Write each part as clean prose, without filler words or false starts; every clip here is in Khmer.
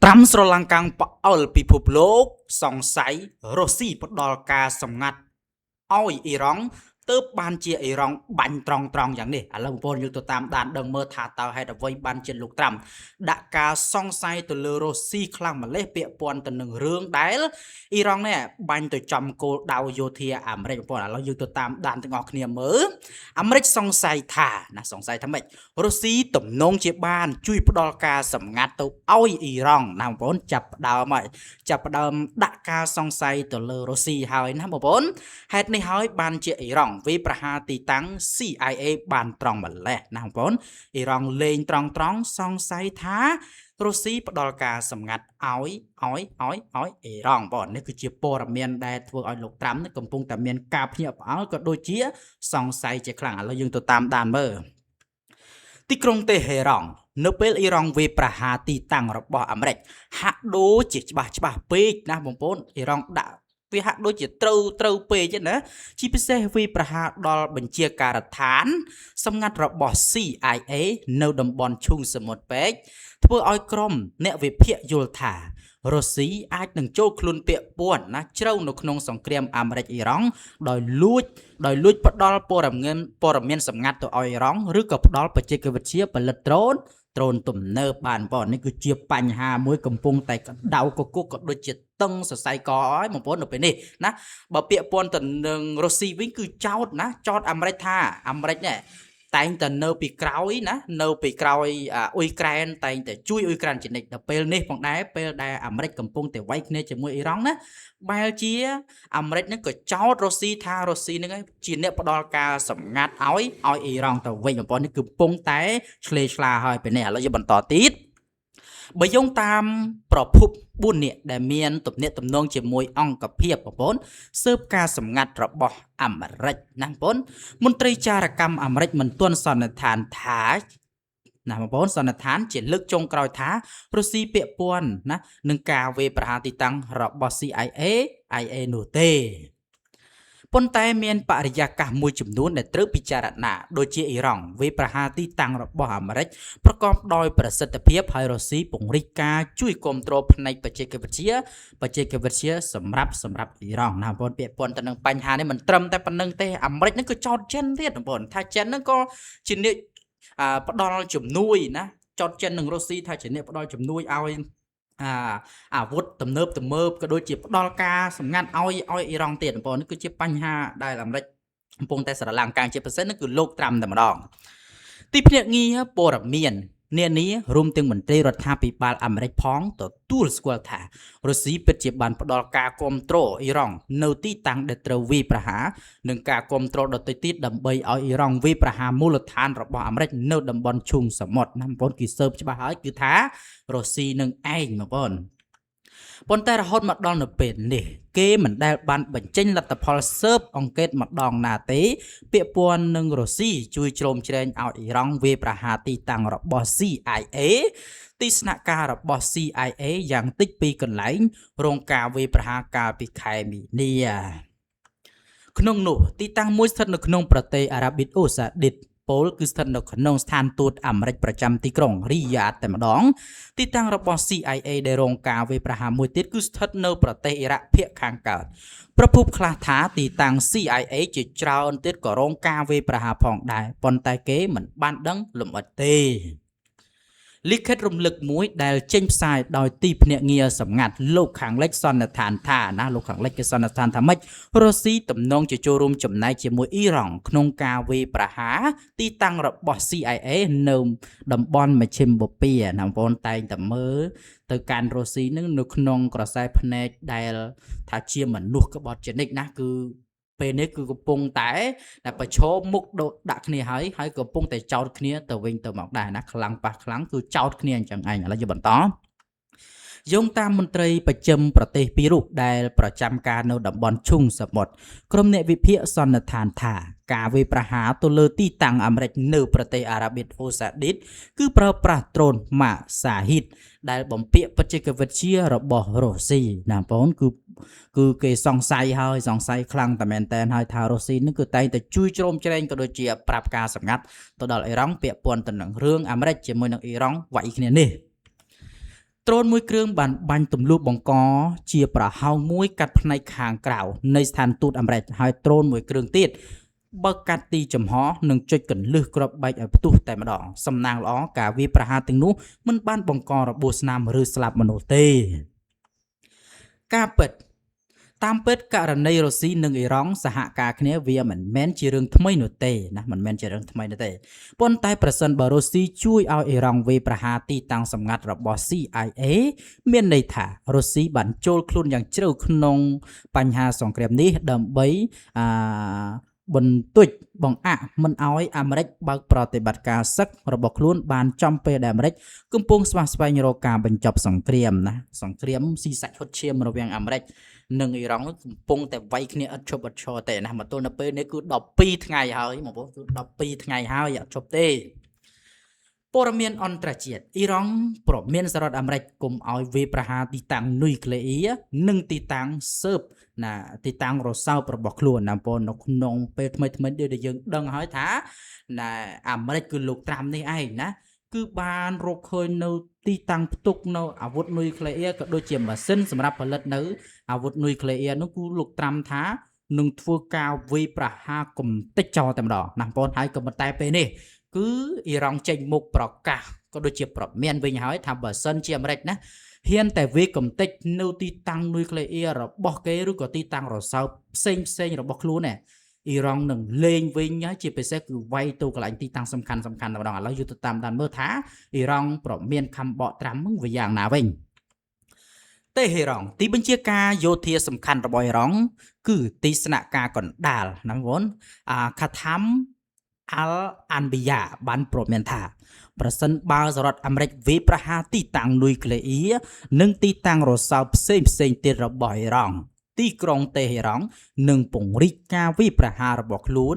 ត្រាំស្រឡាំងកាំងប៉អល់ពិភពលោកសង្ស័យរុស្ស៊ីផ្ដល់ការសម្ងាត់ឲ្យអ៊ីរ៉ង់ទើបបានជាអ៊ីរ៉ង់បាញ់ត្រង់យ៉ាងនេះឥឡូវបងប្អូនយើងទៅតាមដានដឹងមើលថាតើហេតុអ្វីបានជាលោកត្រាំដាក់ការសង្ស័យទៅលើរុស្ស៊ីខ្លាំងម្លេះពាក់ព័ន្ធទៅនឹងរឿងដែលអ៊ីរ៉ង់នេះបាញ់ទៅចំគោលដៅយោធាអាមេរិកបងប្អូនឥឡូវយើងទៅតាមដានទាំងអស់គ្នាមើលអាមេរិកសង្ស័យថាម៉េចរុស្ស៊ីទំនងជាបានជួយផ្ដល់ការសម្ងាត់ទៅឲ្យអ៊ីរ៉ង់ណាបងប្អូនចាប់ផ្ដើមដាក់ការសង្ស័យទៅលើរុស្ស៊ីហើយណាបងប្អូនហេតុនេះហើយបានជាអ៊ីរ៉ង់វាប្រហារទីតាំង CIA បានត្រង់ម្លេះណាបងប្អូនអ៊ីរ៉ង់លេងត្រង់សង្ស័យថារុស្ស៊ីផ្ដល់ការសម្ងាត់ឲ្យអ៊ីរ៉ង់បងនេះគឺជាព័ត៌មានដែលធ្វើឲ្យលោកត្រាំកំពុងតែមានការភ្ញាក់ផ្អើលក៏ដូចជាសង្ស័យជាខ្លាំងឥឡូវយើងទៅតាមដានមើលទីក្រុងតេហេរ៉ង់នៅពេលអ៊ីរ៉ង់វាប្រហារទីតាំងរបស់អាមេរិកហាក់ដូចជាច្បាស់ពេកណាបងប្អូនអ៊ីរ៉ង់ដាក់វាហាក់ដូចជាត្រូវពេកណាជាពិសេសវាប្រហារដល់បញ្ជាការដ្ឋានសម្ងាត់របស់ CIA នៅតំបន់ឈូងសមុទ្រពេកធ្វើឲ្យក្រុមអ្នកវិភាគយល់ថារុស្ស៊ីអាចនឹងចូលខ្លួនពាក់ព័ន្ធណាជ្រៅនៅក្នុងសង្គ្រាមអាមេរិកអ៊ីរ៉ង់ដោយលួចផ្ដល់ព័ត៌មានសម្ងាត់ទៅឲ្យអ៊ីរ៉ង់ឬក៏ផ្ដល់បច្ចេកវិទ្យាផលិតដ្រូនទំនើបបានបងនេះគឺជាបញ្ហាមួយកំពុងតែកដៅកគុកក៏ដូចជាតឹងសរសៃកឲ្យបងប្អូននៅពេលនេះណាបើពាក្យព័ន្ធទៅនឹងរុស្ស៊ីវិញគឺចោតអាមេរិកថាអាមេរិកនេះតែងតែនៅពីក្រោយណានៅពីក្រោយអ៊ុយក្រែនតែងតែជួយអ៊ុយក្រែនជានិច្ចដល់ពេលនេះផងដែរពេលដែលអាមេរិកកំពុងតែវាយគ្នាជាមួយអ៊ីរ៉ង់ណាបែរជាអាមេរិកនឹងក៏ចោតរុស្ស៊ីថារុស្ស៊ីនឹងជាអ្នកផ្ដល់ការសម្ងាត់ឲ្យអ៊ីរ៉ង់ទៅវិញបងប្អូននេះគឺកំពុងតែឆ្លេឆ្លាហើយពេលនេះឥឡូវយើងបន្តទៀតបើយោងតាមប្រភព4នាក់ដែលមានទំនាក់ទំនងជាមួយអង្គភាពបងប្អូនស៊ើបការសម្ងាត់របស់អាមេរិកណាបងប្អូនមន្ត្រីចារកម្មអាមេរិកមិនទាន់សន្និដ្ឋានថាណាបងប្អូនសន្និដ្ឋានជាលើកចុងក្រោយថារុស្ស៊ីពាក់ព័ន្ធណានឹងការវាយប្រហារទីតាំងរបស់ CIA នោះទេប៉ុន្តែមានបរិយាកាសមួយចំនួនដែលត្រូវពិចារណាដូចជាអ៊ីរ៉ង់វាយប្រហារទីតាំងរបស់អាមេរិកប្រកបដោយប្រសិទ្ធភាពហើយរុស្ស៊ីពង្រីកការជួយគ្រប់គ្រងផ្នែកបច្ចេកវិទ្យាសម្រាប់អ៊ីរ៉ង់ណាបងប្អូនពាក់ព័ន្ធទៅនឹងបញ្ហានេះមិនត្រឹមតែប៉ុណ្្នឹងទេអាមេរិកនឹងក៏ចោទចិនទៀតបងប្អូនថាចិននឹងក៏ជាអ្នកផ្ដល់ជំនួយណាចោទចិននឹងរុស្ស៊ីថាជាអ្នកផ្ដល់ជំនួយឲ្យអាវុធទំនើបក៏ដូចជាផ្ដល់ការសម្ងាត់ឲ្យអ៊ីរ៉ង់ទៀតបងប្អូននេះគឺជាបញ្ហាដែលអាមេរិកកំពុងតែស្រឡាំងកាំងជាពិសេសនោះគឺលោកត្រាំតែម្ដងទីភ្នាក់ងារព័ត៌មាននានារួមទាំងមន្ត្រីរដ្ឋាភិបាលអាមេរិកផងទទួលស្គាល់ថារុស្ស៊ីពិតជាបានផ្ដល់ការគ្រប់គ្រងអ៊ីរ៉ង់នៅទីតាំងដែលត្រូវវាយប្រហារនិងការគ្រប់គ្រងដទៃទៀតដើម្បីឲ្យអ៊ីរ៉ង់វាយប្រហារមូលដ្ឋានរបស់អាមេរិកនៅតំបន់ឈូងសមុទ្រណាបងប្អូនគឺស៊ើបច្បាស់ហើយគឺថារុស្ស៊ីនឹងឯងបងប្អូនប៉ុន្តែរហូតមកដល់នៅពេលនេះគេមិនដែលបានបញ្ចេញលទ្ធផលស៊ើបអង្កេតម្ដងណាទេពាក់ព័ន្ធនឹងរុស្ស៊ីជួយជ្រោមជ្រែងឲ្យអ៊ីរ៉ង់វាយប្រហារទីតាំងរបស់ CIA ទីស្នាក់ការរបស់ CIA យ៉ាងតិច2កន្លែងរងការវាយប្រហារកាលពីខែមីនាក្នុងនោះទីតាំងមួយស្ថិតនៅក្នុងប្រទេសអារ៉ាប៊ីអូសាឌីតពលគឺស្ថិតនៅក្នុងស្ថានទូតអាមេរិកប្រចាំទីក្រុងរីយ៉ាតតែម្ដងទីតាំងរបស់ CIA ដែលរងការវាយប្រហារមួយទៀតគឺស្ថិតនៅប្រទេសអ៊ីរ៉ាក់ភាគខាងកើតប្រភពខ្លះថាទីតាំង CIA ជាច្រើនទៀតក៏រងការវាយប្រហារផងដែរប៉ុន្តែគេមិនបានដឹងលម្អិតទេលិខិតរំលឹកមួយដែលចេញផ្សាយដោយទីភ្នាក់ងារសម្ងាត់លោកខាងលិចសន្និដ្ឋានថាណាលោកខាងលិចគេសន្និដ្ឋានថាម៉េចរុស្ស៊ីទំនងជាចូលរួមចំណែកជាមួយអ៊ីរ៉ង់ក្នុងការវាយប្រហារទីតាំងរបស់ CIA នៅតំបន់មជ្ឈិមបូព៌ាណាបងប្អូនតែងតែមើលទៅកាន់រុស្ស៊ីនឹងនៅក្នុងក្រសែភ្នែកដែលថាជាមនុស្សក្បត់ជានិច្ចណាគឺពេលនេះគឺកំពុងតែប្រឈមមុខដាក់គ្នាហើយកំពុងតែចោទគ្នាទៅវិញទៅមកដែរណាខ្លាំងប៉ះខ្លាំងគឺចោទគ្នាអញ្ចឹងឯងឥឡូវយើងបន្តយោងតាមមន្ត្រីប្រចាំប្រទេសពីររូបដែលប្រចាំការនៅតំបន់ឈូងសមុទ្រក្រុមអ្នកវិភាគសន្និដ្ឋានថាការវាយប្រហារទៅលើទីតាំងអាមេរិកនៅប្រទេសអារ៉ាប៊ីអូសាឌីតគឺប្រើប្រាស់ដ្រូនម៉ាសាហ៊ីតដែលបំពាក់បច្ចេកវិទ្យារបស់រុស្ស៊ីណាបងប្អូនគឺគេសង្ស័យខ្លាំងតែមែនតើហើយថារុស្ស៊ីនឹងគឺតែងតែជួយជ្រោមជ្រែងក៏ដូចជាប្រាប់ការសម្ងាត់ទៅដល់អ៊ីរ៉ង់ពាក់ព័ន្ធទៅនឹងរឿងអាមេរិកជាមួយនឹងអ៊ីរ៉ង់វាយគ្នានេះ ដ្រូនមួយគ្រឿងបានបាញ់ទម្លុះបង្កជាប្រហោងមួយកាត់ផ្នែកខាងក្រៅនៃស្ថានទូតអាមេរិកហើយដ្រូនមួយគ្រឿងទៀតបើកាត់ទីចំហនិងចុចកន្លឹះគ្រាប់បែកឲ្យផ្ទុះតែម្ដងសំណាងល្អការវាប្រហារទាំងនោះមិនបានបង្ករបួសស្នាមឬស្លាប់មនុស្សទេការពិតតាមពិតករណីរុស្ស៊ីនិងអ៊ីរ៉ង់សហការគ្នាវាមិនមែនជារឿងថ្មីនោះទេណាមិនមែនជារឿងថ្មីនោះទេប៉ុន្តែប្រសិនបើរុស្ស៊ីជួយឲ្យអ៊ីរ៉ង់វាយប្រហារទីតាំងសម្ងាត់របស់ CIA មានន័យថារុស្ស៊ីបានចូលខ្លួនយ៉ាងជ្រៅក្នុងបញ្ហាសង្គ្រាមនេះដើម្បីបន្ទុចបង្អាក់មិនឲ្យអាមេរិកបើកប្រតិបត្តិការសឹករបស់ខ្លួនបានចំពេលដែលអាមេរិកកំពុងស្វះស្វែងរកការបញ្ចប់សង្គ្រាមណាសង្គ្រាមស៊ីសាច់ហុតឈាមរវាងអាមេរិកនិងអ៊ីរ៉ង់កំពុងតែវាយគ្នាឥតឈប់ឥតឈរទេណាមកទល់នៅពេលនេះគឺ12ថ្ងៃហើយបងប្អូនគឺ12ថ្ងៃហើយអត់ឈប់ទេព័ត៌មានអន្តរជាតិអ៊ីរ៉ង់ប្រមានសហរដ្ឋអាមេរិកគុំឲ្យវាយប្រហារទីតាំងនុយក្លេអ៊ែរនិងទីតាំងស៊ើបណាទីតាំងរសើបរបស់ខ្លួនណាបងប្អូននៅក្នុងពេលថ្មីដែលយើងដឹងហើយថាណាអាមេរិកគឺលោកត្រាំនេះឯងណាគឺបានរកឃើញនៅទីតាំងផ្ទុកនៅអាវុធនុយក្លេអ៊ែរក៏ដូចជាម៉ាស៊ីនសម្រាប់ផលិតនៅអាវុធនុយក្លេអ៊ែរនោះគឺលោកត្រាំថានឹងធ្វើការវាយប្រហារកំទេចចោលតែម្ដងណាបងប្អូនហើយក៏ប៉ុន្តែពេលនេះគឺអ៊ីរ៉ង់ចេញមុខប្រកាសក៏ដូចជាប្រមានវិញហើយថាបើសិនជាអាមេរិកណាហ៊ានតែវាយកំទេចនៅទីតាំងនុយក្លេអ៊ែររបស់គេឬក៏ទីតាំងរសើបផ្សេងរបស់ខ្លួនណាអ៊ីរ៉ង់នឹងលេងវិញជាពិសេសគឺវាយទៅកន្លែងទីតាំងសំខាន់តែម្ដងឥឡូវយកទៅតាមដានមើលថាអ៊ីរ៉ង់ប្រមានខំបកត្រាំនឹងវាយ៉ាងណាវិញតេហេរ៉ង់ទីបញ្ជាការយោធាសំខាន់របស់អ៊ីរ៉ង់គឺទីស្នាក់ការកណ្ដាលណាបងប្អូនខាថាំអាល់អានប៊ីយ៉ាបានប្រមានថាប្រសិនបើសហរដ្ឋអាមេរិកវាយប្រហារទីតាំងនុយក្លេអ៊ែរនិងទីតាំងរសើបផ្សេងទៀតរបស់អ៊ីរ៉ង់ទីក្រុងតេហេរ៉ង់នឹងពង្រីកការវាយប្រហាររបស់ខ្លួន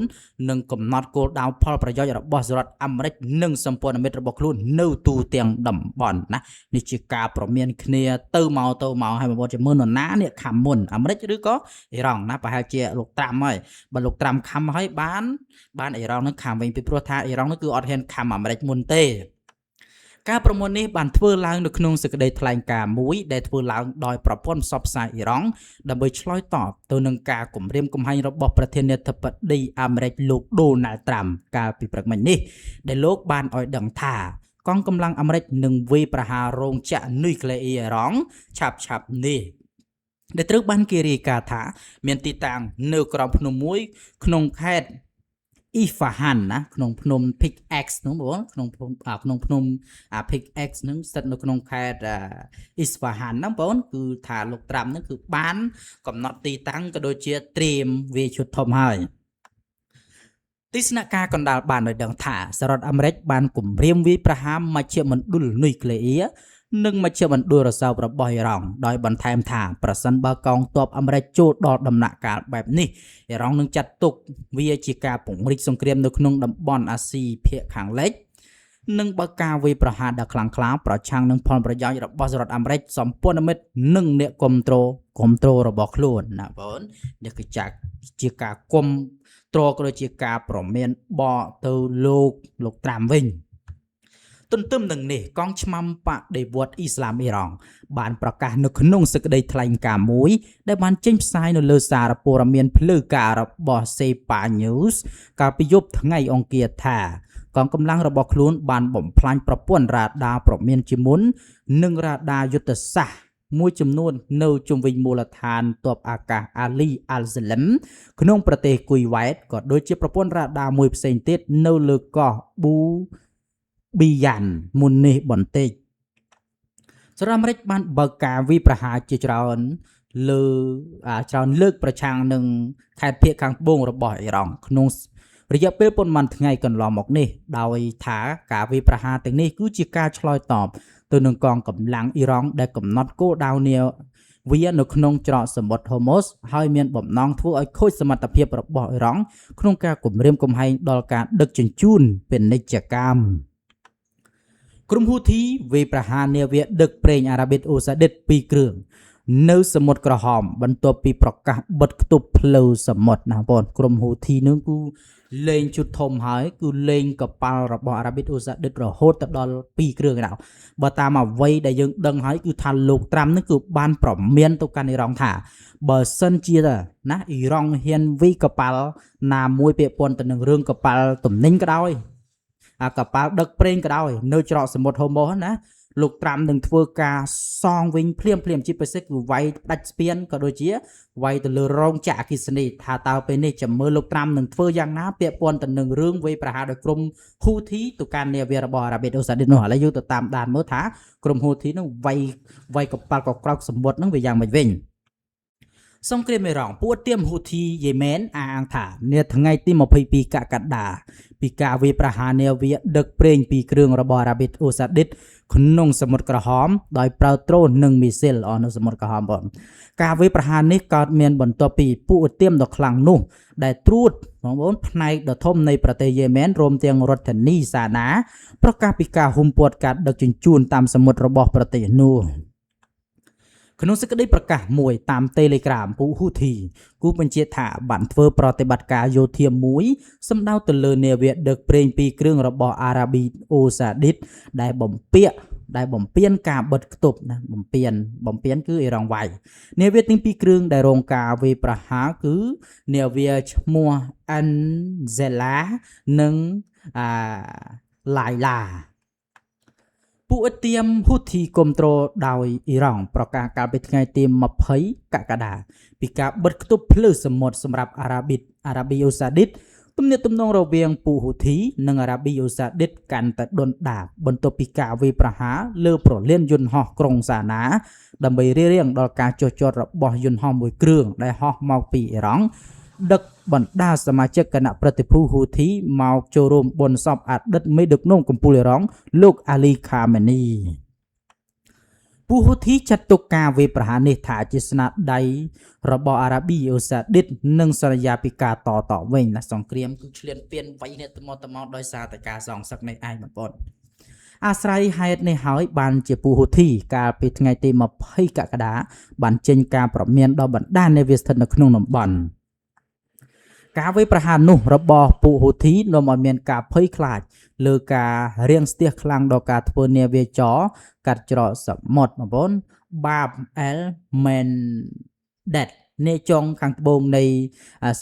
និងកំណត់គោលដៅផលប្រយោជន៍របស់សហរដ្ឋអាមេរិកនិងសម្ព័ន្ធមិត្តរបស់ខ្លួននៅទូទាំងតំបន់ណានេះជាការប្រមានគ្នាទៅមកហើយបងប្អូនជាមើលនរណានេះខំមុនអាមេរិកឬក៏អ៊ីរ៉ង់ណាប្រហែលជាលោកត្រាំហើយបើលោកត្រាំខំហើយបានអ៊ីរ៉ង់នឹងខំវិញពីព្រោះថាអ៊ីរ៉ង់នឹងគឺអត់ហ៊ានខំអាមេរិកមុនទេការប្រមូលនេះបានធ្វើឡើងនៅក្នុងសេចក្តីថ្លែងការណ៍មួយដែលធ្វើឡើងដោយប្រព័ន្ធផ្សព្វផ្សាយអ៊ីរ៉ង់ដើម្បីឆ្លើយតបទៅនឹងការគំរាមកំហែងរបស់ប្រធានាធិបតីអាមេរិកលោកដូណាល់ត្រាំកាលពីព្រឹកមិញនេះដែលលោកបានឲ្យដឹងថាកងកម្លាំងអាមេរិកនឹងវាយប្រហាររោងចក្រនុយក្លេអ៊ែរអ៊ីរ៉ង់ឆាប់នេះដែលត្រូវបានគេរាយការណ៍ថាមានទីតាំងនៅក្រោមភ្នំមួយក្នុងខេត្តអ៊ីហ្វាហានណាក្នុងភ្នំ Pic X នោះបងក្នុងភ្នំPic X នឹងស្ថិតនៅក្នុងខេត្តអ៊ីស្វាហានហ្នឹងបងគឺថាលោកត្រាំហ្នឹងគឺបានកំណត់ទីតាំងក៏ដូចជាត្រៀមវាយឈុតធំហើយទីស្នាក់ការកណ្ដាលបានឲ្យដឹងថាសហរដ្ឋអាមេរិកបានគម្រាមវាយប្រហារមជ្ឈមណ្ឌលនុយក្លេអ៊ែរនិងមជ្ឈមណ្ឌលរសើបរបស់អ៊ីរ៉ង់ដោយបន្ថែមថាប្រសិនបើកងទ័ពអាមេរិកចូលដល់ដំណាក់កាលបែបនេះអ៊ីរ៉ង់នឹងចាត់ទុកវាជាការពង្រីកសង្គ្រាមនៅក្នុងតំបន់អាស៊ីភាគខាងលិចនិងបើកការវាយប្រហារដ៏ខ្លាំងក្លាប្រឆាំងនឹងផលប្រយោជន៍របស់សហរដ្ឋអាមេរិកសម្ព័ន្ធមិត្តនិងអ្នកគ្រប់គ្រងរបស់ខ្លួនណាបងនេះគឺជាការគ្រប់គ្រងក៏ដូចជាការប្រមានបកទៅលោកត្រាំវិញទន្ទឹមនឹងនេះកងឆ្មាំបដិវត្តន៍អ៊ីស្លាមអ៊ីរ៉ង់បានប្រកាសនៅក្នុងសេចក្តីថ្លែងការណ៍មួយដែលបានចេញផ្សាយនៅលើសារព័ត៌មានផ្លូវការរបស់ SEPA News កាលពីយប់ថ្ងៃអង្គារថាកងកម្លាំងរបស់ខ្លួនបានបំផ្លាញប្រព័ន្ធរ៉ាដាប្រមានជាមុននិងរ៉ាដាយុទ្ធសាស្ត្រមួយចំនួននៅជុំវិញមូលដ្ឋានទ័ពអាកាសអាលីអាល់ហ្សាឡឹមក្នុងប្រទេសគុយវ៉ែតក៏ដូចជាប្រព័ន្ធរ៉ាដាមួយផ្សេងទៀតនៅលើកោះប៊ីយ៉ាន់មុននេះបន្តិចសហរដ្ឋអាមេរិកបានបើកការវាយប្រហារជាច្រើនលើកប្រឆាំងនឹងខេត្តភាគខាងត្បូងរបស់អ៊ីរ៉ង់ក្នុងរយៈពេលប៉ុន្មានថ្ងៃកន្លងមកនេះដោយថាការវាយប្រហារទាំងនេះគឺជាការឆ្លើយតបទៅនឹងកងកម្លាំងអ៊ីរ៉ង់ដែលកំណត់គោលដៅនាវានៅក្នុងច្រកសមុទ្រហូម៉ូសហើយមានបំណងធ្វើឲ្យខូចសមត្ថភាពរបស់អ៊ីរ៉ង់ក្នុងការគំរាមកំហែងដល់ការដឹកជញ្ជូនពាណិជ្ជកម្មក្រុមហ៊ូធីវាយប្រហារនាវាដឹកប្រេងអារ៉ាប៊ីអូសាឌីត2គ្រឿងនៅសមុទ្រក្រហមបន្ទាប់ពីប្រកាសបិទគប់ផ្លូវសមុទ្រណាបងក្រុមហ៊ូធីនឹងគឺ លេងជុតធំហើយគឺលេងកប៉ាល់របស់អារ៉ាប៊ីតអូសាឌីតរហូតទៅដល់2គ្រឿងឯណោះបើតាមអ្វីដែលយើងដឹងហើយគឺថាលោកត្រាំនឹងគឺបានប្រមានទៅកាន់អ៊ីរ៉ង់ថាបើសិនជាណាអ៊ីរ៉ង់ហ៊ានវិកប៉ាល់ណាមួយពាក់ព័ន្ធទៅនឹងរឿងកប៉ាល់ទំនិញក៏ដោយអាកប៉ាល់ដឹកប្រេងក៏ដោយនៅច្រកសមុទ្រហូម៉ូណាលោកត្រាំនឹងធ្វើការសងវិញភ្លាមជាពិសេសគឺវាយផ្ដាច់ស្ពានក៏ដូចជាវាយទៅលើរោងចក្រអគ្គិសនីថាតើពេលនេះចាំមើលលោកត្រាំនឹងធ្វើយ៉ាងណាពាក់ព័ន្ធទៅនឹងរឿងវាយប្រហារដោយក្រុមហ៊ូធីទៅកាន់នាវារបស់អារ៉ាប៊ីតអូសាឌីតនោះឥឡូវយើងទៅតាមដានមើលថាក្រុមហ៊ូធីនឹងវាយកប៉ាល់កក្រោកសមុទ្រនឹងវាយ៉ាងម៉េចវិញសង្គ្រាមអ៊ីរ៉ង់ពួកទាមហ៊ូធីយេម៉ែនអះអាងថានាថ្ងៃទី22កក្កដាពីការវាយប្រហារនាវាដឹកប្រេងពីគ្រឿងរបស់អារ៉ាប៊ីតអូសាឌីតក្នុងសមុទ្រក្រហមដោយប្រើដ្រូននិងមីស៊ីលនៅសមុទ្រក្រហមបងការវាយប្រហារនេះកើតមានបន្ទាប់ពីពួកទាមដ៏ខ្លាំងនោះដែលត្រួតបងប្អូនផ្នែកដ៏ធំនៃប្រទេសយេម៉ែនរួមទាំងរដ្ឋធានីសាណាប្រកាសពីការហ៊ុមព័ទ្ធការដឹកជញ្ជូនតាមសមុទ្ររបស់ប្រទេសនោះក្នុងសេចក្តីប្រកាសមួយតាម Telegram ពួកហ៊ូធីគូបញ្ជាក់ថាបានធ្វើប្រតិបត្តិការយោធាមួយសម្ដៅទៅលើនាវាដឹកប្រេងពីគ្រឿងរបស់អារ៉ាប៊ីអូសាឌីតដែលបំពានការបិទគប់ណាបំពានគឺអ៊ីរ៉ង់វាយនាវាទាំងពីរគ្រឿងដែលរងការវាយប្រហារគឺនាវាឈ្មោះ Anzela និងLailaពួកទាមហ៊ូធីគ្រប់គ្រងដោយអ៊ីរ៉ង់ប្រកាសកាលពីថ្ងៃទី20កក្កដាពីការបិទគប់ភ្លើសមុទ្រសម្រាប់អារ៉ាប៊ីអូសាឌីតទំនាក់ទំនងរវាងពួកហ៊ូធីនិងអារ៉ាប៊ីអូសាឌីតកាន់តែដុនដាបបន្ទាប់ពីការវាយប្រហារលើប្រលានយន្តហោះក្រុងសាណាដើម្បីរារាំងដល់ការចុះចតរបស់យន្តហោះមួយគ្រឿងដែលហោះមកពីអ៊ីរ៉ង់ដឹកបណ្ដាសមាជិកគណៈប្រតិភូហ៊ូធីមកចូលរួមបុណ្យសពអតីតមេដឹកនាំកំពូលអ៊ីរ៉ង់លោកអាលីខាមេនីពួកហ៊ូធីចាត់ទុកការវាយប្រហារនេះថាជាស្នាដៃរបស់អារ៉ាប៊ីអូសាឌីតនិងសន្យាពីការតវិញណាសង្គ្រាមគឺឈ្លានពានវាយនេះទៅមកដោយសារតែការសងសឹកនេះឯងបងប្អូនអាស្រ័យហេតុនេះហើយបានជាពួកហ៊ូធីកាលពីថ្ងៃទី20កក្កដាបានចេញការប្រមានដល់បណ្ដានាវាស្ថិតនៅក្នុងតំបន់ការវាយប្រហារនោះរបស់ពួកហ៊ូធីនាំឲ្យមានការភ័យខ្លាចលើការរាំងស្ទះខ្លាំងដល់ការធ្វើនាវាចរកាត់ច្រកសមុទ្របងប្អូនបាបអែលមែនដេតនៃចុងខាងត្បូងនៃ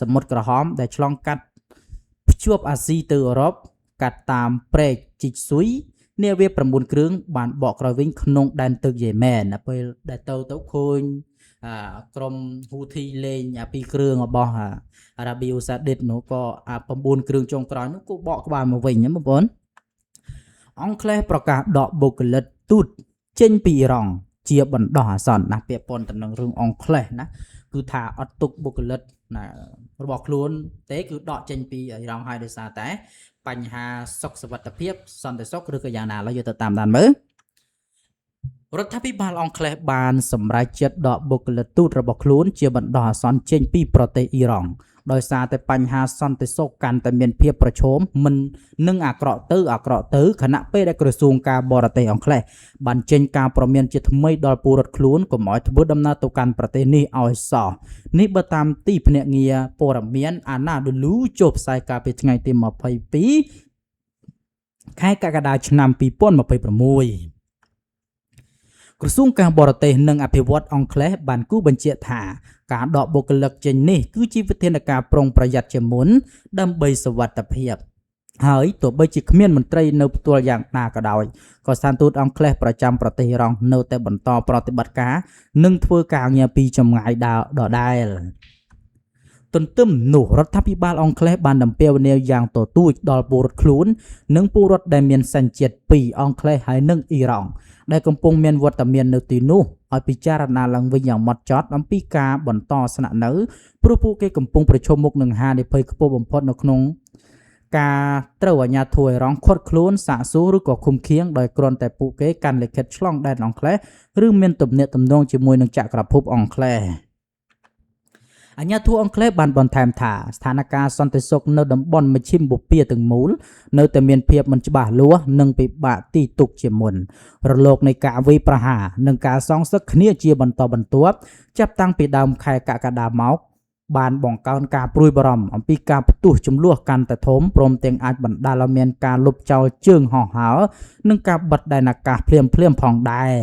សមុទ្រក្រហមដែលឆ្លងកាត់ភ្ជាប់អាស៊ីទៅអឺរ៉ុបកាត់តាមព្រែកជីកស៊ុយនាវា9គ្រឿងបានបកក្រោយវិញក្នុងដែនទឹកយេម៉ែនពេលដែលទៅឃើញក្រុមហ៊ូធីលេងពីគ្រឿងរបស់អារ៉ាប៊ីអូសាឌីតនោះក៏9គ្រឿងចុងក្រោយនោះក៏បកក្បាលមកវិញហ្នឹងបងប្អូនអង់គ្លេសប្រកាសដកបុគ្គលិកទូតចេញពីអ៊ីរ៉ង់ជាបណ្ដោះអាសន្នណាពាក់ព័ន្ធទៅនឹងរឿងអង់គ្លេសណាគឺថាអត់ទុកបុគ្គលិកណារបស់ខ្លួនទេគឺដកចេញពីអ៊ីរ៉ង់ហើយដោយសារតែបញ្ហាសុខសុវត្ថិភាពសន្តិសុខឬក៏យ៉ាងណាឡើយយកទៅតាមដានមើលរដ្ឋាភិបាលអង់គ្លេសបានសម្រេចចិត្តដកបុគ្គលិកទូតរបស់ខ្លួនជាបណ្ដោះអាសន្នចេញពីប្រទេសអ៊ីរ៉ង់ដោយសារតែបញ្ហាសន្តិសុខកាន់តែមានភាពប្រឈមមិននឹងអាក្រក់ទៅខណៈពេលដែលក្រសួងការបរទេសអង់គ្លេសបានចេញការព្រមានជាថ្មីដល់ពលរដ្ឋខ្លួនកុំឲ្យធ្វើដំណើរទៅកាន់ប្រទេសនេះឲ្យសោះនេះបើតាមទីភ្នាក់ងារព័ត៌មានអាណាដូលូចុះផ្សាយកាលពីថ្ងៃទី22ខែកក្កដាឆ្នាំ2026ក្រសួងការបរទេសនិងអភិវឌ្ឍន៍អង់គ្លេសបានគូបញ្ជាក់ថាការដកបុគ្គលិកចេញនេះគឺជាវិធានការប្រុងប្រយ័ត្នជាមុនដើម្បីសុវត្ថិភាពហើយទោះបីជាគ្មានមន្ត្រីនៅផ្ទាល់យ៉ាងណាក៏ដោយក៏ស្ថានទូតអង់គ្លេសប្រចាំប្រទេសអ៊ីរ៉ង់នៅតែបន្តប្រតិបត្តិការនិងធ្វើការងារពីចម្ងាយដដែលទន្ទឹមនោះរដ្ឋាភិបាលអង់គ្លេសបានដំពាវនាវយ៉ាងទទូចដល់ពលរដ្ឋខ្លួននិងពលរដ្ឋដែលមានសញ្ជាតិពីអង់គ្លេសហើយនិងអ៊ីរ៉ង់ដែលកំពុងមានវត្តមាននៅទីនោះឲ្យពិចារណាឡើងវិញយ៉ាងម៉ត់ចត់អំពីការបន្តស្នាក់នៅព្រោះពួកគេកំពុងប្រឈមមុខនឹងហានិភ័យខ្ពស់បំផុតនៅក្នុងការត្រូវអាជ្ញាធរអ៊ីរ៉ង់ឃាត់ខ្លួនសាកសួរឬក៏ឃុំឃាំងដោយគ្រាន់តែពួកគេកាន់លិខិតឆ្លងដែនអង់គ្លេសឬមានទំនាក់ទំនងជាមួយនឹងចក្រភពអង់គ្លេសអាជ្ញាធរអង់គ្លេសបានបន្ថែមថាស្ថានភាពសន្តិសុខនៅតំបន់មជ្ឈិមបូព៌ាទាំងមូលនៅតែមានភាពមិនច្បាស់លាស់និងពិបាកទីទុកជាមុនរលកនៃការវាយប្រហារនិងការសងសឹកគ្នាជាបន្តបន្ទាប់ចាប់តាំងពីដើមខែកក្កដាមក បានបង្កើនការព្រួយបារម្ភអំពីការផ្ទុះចំនួនកាន់តែធំព្រមទាំងអាចបណ្ដាលឲ្យមានការលុបចោលជើងហោះហើរនិងការបិទដែនអាកាសភ្លាមផងដែរ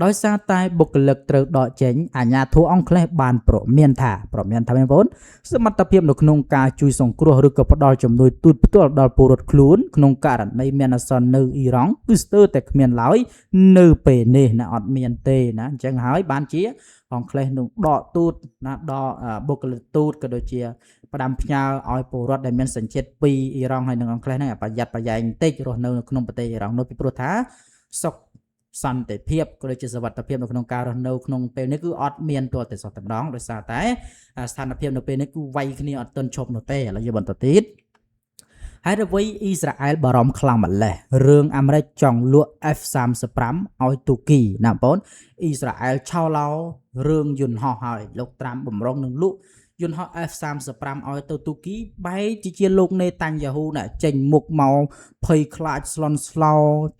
ដោយសារតែបុគ្គលិកត្រូវដកចេញអាជ្ញាធរអង់គ្លេសបានប្រមានថាបងប្អូនសមត្ថភាពនៅក្នុងការជួយសង្គ្រោះឬក៏ផ្ដល់ជំនួយទូតផ្ទាល់ដល់ពលរដ្ឋខ្លួនក្នុងករណីមានអាសន្ននៅអ៊ីរ៉ង់គឺស្ទើរតែគ្មានឡើយនៅពេលនេះណាអត់មានទេណាអញ្ចឹងហើយបានជាអង់គ្លេសនឹងដកទូតណាដកបុគ្គលិកទូតក៏ដូចជាផ្ដាំផ្ញើឲ្យពលរដ្ឋដែលមានសញ្ជាតិពីអ៊ីរ៉ង់ហើយនិងអង់គ្លេសហ្នឹងប្រយ័ត្នប្រយែងបន្តិចរស់នៅក្នុងប្រទេសអ៊ីរ៉ង់នោះពីព្រោះថាសុខសន្តិភាពក៏ដូចជាសុវត្ថិភាពនៅក្នុងការរស់នៅក្នុងពេលនេះគឺអត់មានទាល់តែសោះតែម្ដងដោយសារតែស្ថានភាពនៅពេលនេះគឺវាយគ្នាអត់ទាន់ឈប់នោះទេឥឡូវយើងបន្តទៀតហើយអ្វីអ៊ីស្រាអែលបារម្ភខ្លាំងម្ល៉េះរឿងអាមេរិកចង់លក់ F-35 ឲ្យទូគីណាបងអ៊ីស្រាអែលឆោឡោរឿងយន្តហោះហើយលោកត្រាំបំរុងនឹងលក់យន្តហោះ F-35 ឲ្យទៅទូគីបែរជាលោកនេតាញ់យ៉ាហ៊ូណាចេញមុខមកភ័យខ្លាចស្លន់ស្លោ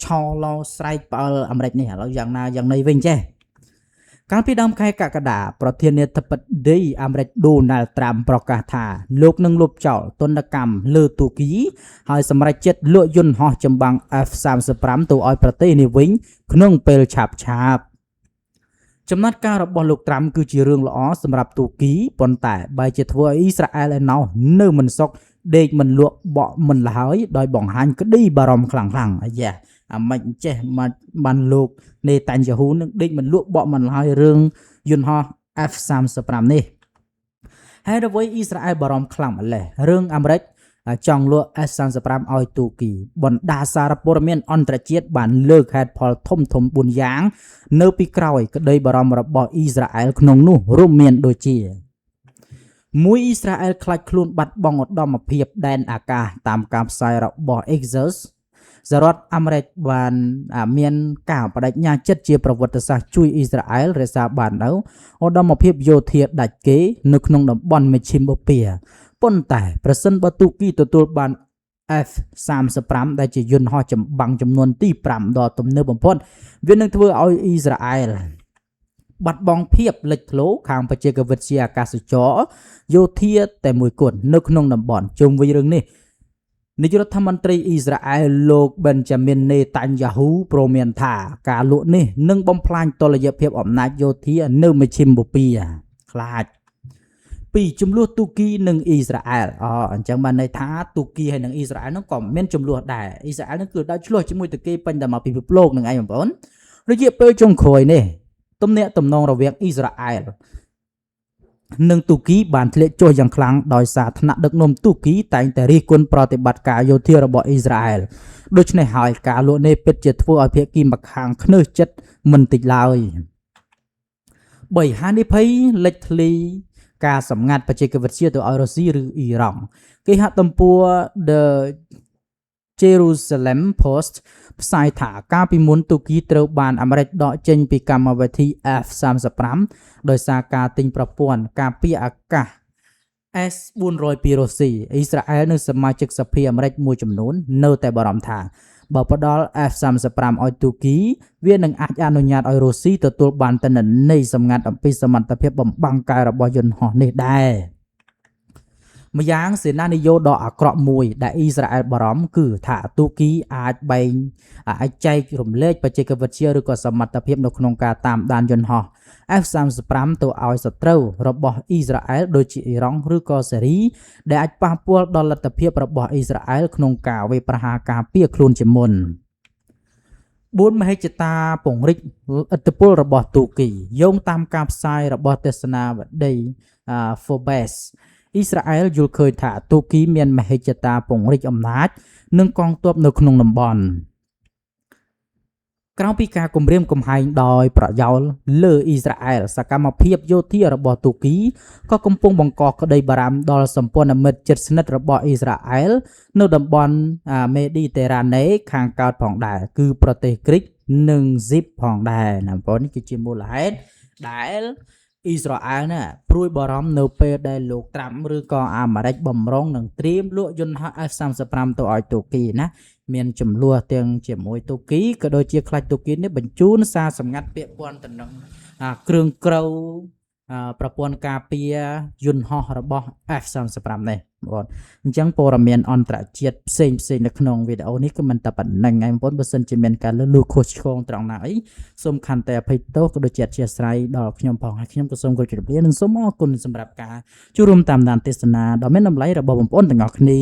ឆោឡោស្រែកផ្អើលអាមេរិកនេះឥឡូវយ៉ាងណាយ៉ាងណីវិញចេះកាលពីដើមខែកក្កដាប្រធានាធិបតីអាមេរិកដូណាល់ត្រាំប្រកាសថាលោកនឹងលុបចោលទណ្ឌកម្មលើទូគីហើយសម្រេចចិត្តលក់យន្តហោះចម្បាំង F-35 ទៅឲ្យប្រទេសនេះវិញក្នុងពេលឆាប់ចំណាត់ការរបស់លោកត្រាំគឺជារឿងល្អសម្រាប់ទូគីប៉ុន្តែបែរជាធ្វើឲ្យអ៊ីស្រាអែលឯណោះនៅមិនសុខដេកមិនលក់បក់មិនឡើយដោយបង្ហាញក្តីបារម្ភខ្លាំងអាយ៉ាអាមិនចេះមកបានលោកនេតាញ់យ៉ាហ៊ូនឹងដេកមិនលក់បក់មិនឡើយរឿងយន្តហោះ F-35 នេះហើយអ្វីអ៊ីស្រាអែលបារម្ភខ្លាំងម្ល៉េះរឿងអាមេរិកចង់លក់ F-35 ឲ្យទូគីបណ្ដាសារព័ត៌មានអន្តរជាតិបានលើកហេតុផលធំ4យ៉ាងនៅពីក្រោយក្តីបារម្ភរបស់អ៊ីស្រាអែលក្នុងនោះរួមមានដូចជា1អ៊ីស្រាអែលខ្លាចខ្លួនបាត់បង់ឧត្តមភាពដែនអាកាសតាមការផ្សាយរបស់ Axios សហរដ្ឋអាមេរិកបានមានការបដិញ្ញាចិត្តជាប្រវត្តិសាស្ត្រជួយអ៊ីស្រាអែលរក្សាបាននៅឧត្តមភាពយោធាដាច់គេនៅក្នុងតំបន់មេឈីមបូព៌ាប៉ុន្តែប្រសិនបើទូគីទទួលបាន F-35 ដែលជាយន្តហោះចម្បាំងចំនួនទី5ដ៏ទំនើបបំផុតវានឹងធ្វើឲ្យអ៊ីស្រាអែលបាត់បង់ភាពលេចធ្លោខាងបច្ចេកវិទ្យាអាកាសចរយោធាតែមួយគត់នៅក្នុងតំបន់ជុំវិញរឿងនេះនាយករដ្ឋមន្ត្រីអ៊ីស្រាអែលលោក Benjamin Netanyahu ព្រមានថាការលក់នេះនឹងបំផ្លាញតុល្យភាពអំណាចយោធានៅមជ្ឈិមបូព៌ាខ្លាច2ចំនួនទូគីនិងអ៊ីស្រាអែលអញ្ចឹងបានន័យថាទូគីហើយនិងអ៊ីស្រាអែលនោះក៏មានចំនួនដែរអ៊ីស្រាអែលនោះគឺដើរឆ្លោះជាមួយទូគីពេញតែមកពិភពលោកនឹងឯងបងប្អូនរយៈពេលចុងក្រោយនេះទំនាក់ទំនងរវាងអ៊ីស្រាអែលនិងទូគីបានធ្លាក់ចុះយ៉ាងខ្លាំងដោយសារថ្នាក់ដឹកនាំទូគីតែងតែរិះគន់ប្រតិបត្តិការយោធារបស់អ៊ីស្រាអែលដូច្នេះហើយការលក់នេះពិតជាធ្វើឲ្យភាគីម្ខាងខ្នើសចិត្តមិនតិចឡើយ3ហានិភ័យលេចធ្លាយការសម្ងាត់បច្ចេកវិទ្យាទៅឲ្យរុស្ស៊ីឬអ៊ីរ៉ង់គេហទំព័រ The Jerusalem Post ផ្សាយថាកាលពីមុនទូគីត្រូវបានអាមេរិកដកចេញពីកម្មវិធី F-35 ដោយសារការទិញប្រព័ន្ធការពារអាកាស S-400 ពីរុស្ស៊ីអ៊ីស្រាអែលនិងសមាជិកសភាអាមេរិកមួយចំនួននៅតែបារម្ភថាបើផ្ដល់ F-35 ឲ្យទូគីវានឹងអាចអនុញ្ញាតឲ្យរុស្ស៊ីទទួលបានទិន្នន័យសម្ងាត់អំពីសមត្ថភាពបំបាំងកាយរបស់យន្តហោះនេះដែរម្យ៉ាងសេនានយោបាយដ៏អាក្រក់មួយដែលអ៊ីស្រាអែលបារម្ភគឺថាទូគីអាចចែករំលែកបច្ចេកវិទ្យាឬក៏សមត្ថភាពនៅក្នុងការតាមដានយន្តហោះ F-35 ទៅឲ្យសត្រូវរបស់អ៊ីស្រាអែលដូចជាអ៊ីរ៉ង់ឬក៏សេរីដែលអាចប៉ះពាល់ដល់លទ្ធភាពរបស់អ៊ីស្រាអែលក្នុងការវាយប្រហារការពារខ្លួនជាមុន4មហិច្ឆតាពង្រីកឥទ្ធិពលរបស់ទូគីយោងតាមការផ្សាយរបស់ទស្សនាវដ្តី Forbes អ៊ីស្រាអែលយល់ឃើញថាទូគីមានមហិច្ឆតាពង្រីកអំណាចនិងកងទ័ពនៅក្នុងតំបន់ក្រៅពីការគំរាមកំហែងដោយប្រយោលលើអ៊ីស្រាអែលសកម្មភាពយោធារបស់ទូគីក៏កំពុងបង្កក្តីបារម្ភដល់សម្ព័ន្ធមិត្តជិតស្និទ្ធរបស់អ៊ីស្រាអែលនៅតំបន់មេឌីតេរ៉ាណេខាងកើតផងដែរគឺប្រទេសក្រិកនិងស៊ីបផងដែរណាបងប្អូននេះគឺជាមូលហេតុដែលអ៊ីស្រាអែលណាព្រួយបារម្ភនៅពេលដែលលោកត្រាំឬក៏អាមេរិកបំរុងនឹងត្រៀមលក់យន្តហោះ F-35 ទៅឲ្យទូគីណាមានចំនួនទាំងជាមួយទូគីក៏ដូចជាខ្លាចទូគីនេះបញ្ជូនសារសម្ងាត់ពាក់ព័ន្ធទៅនឹងគ្រឿងក្រៅ ប្រព័ន្ធការពារយន្តហោះរបស់ F35 នេះបងអញ្ចឹងព័ត៌មានអន្តរជាតិផ្សេងនៅក្នុងវីដេអូនេះគឺមិនតែប៉ុណ្្នឹងឯងបងបើសិនជាមានការលឺខុសឆ្គងត្រង់ណាអីសូមខន្តីអភ័យទោសក៏ដូចជាអធិស្ឋានដល់ខ្ញុំផងហើយខ្ញុំក៏សូមគោរពជម្រាបលានិងសូមអរគុណសម្រាប់ការចូលរួមតាមដានទេសនាដ៏មានតម្លៃរបស់បងប្អូនទាំងអស់គ្នា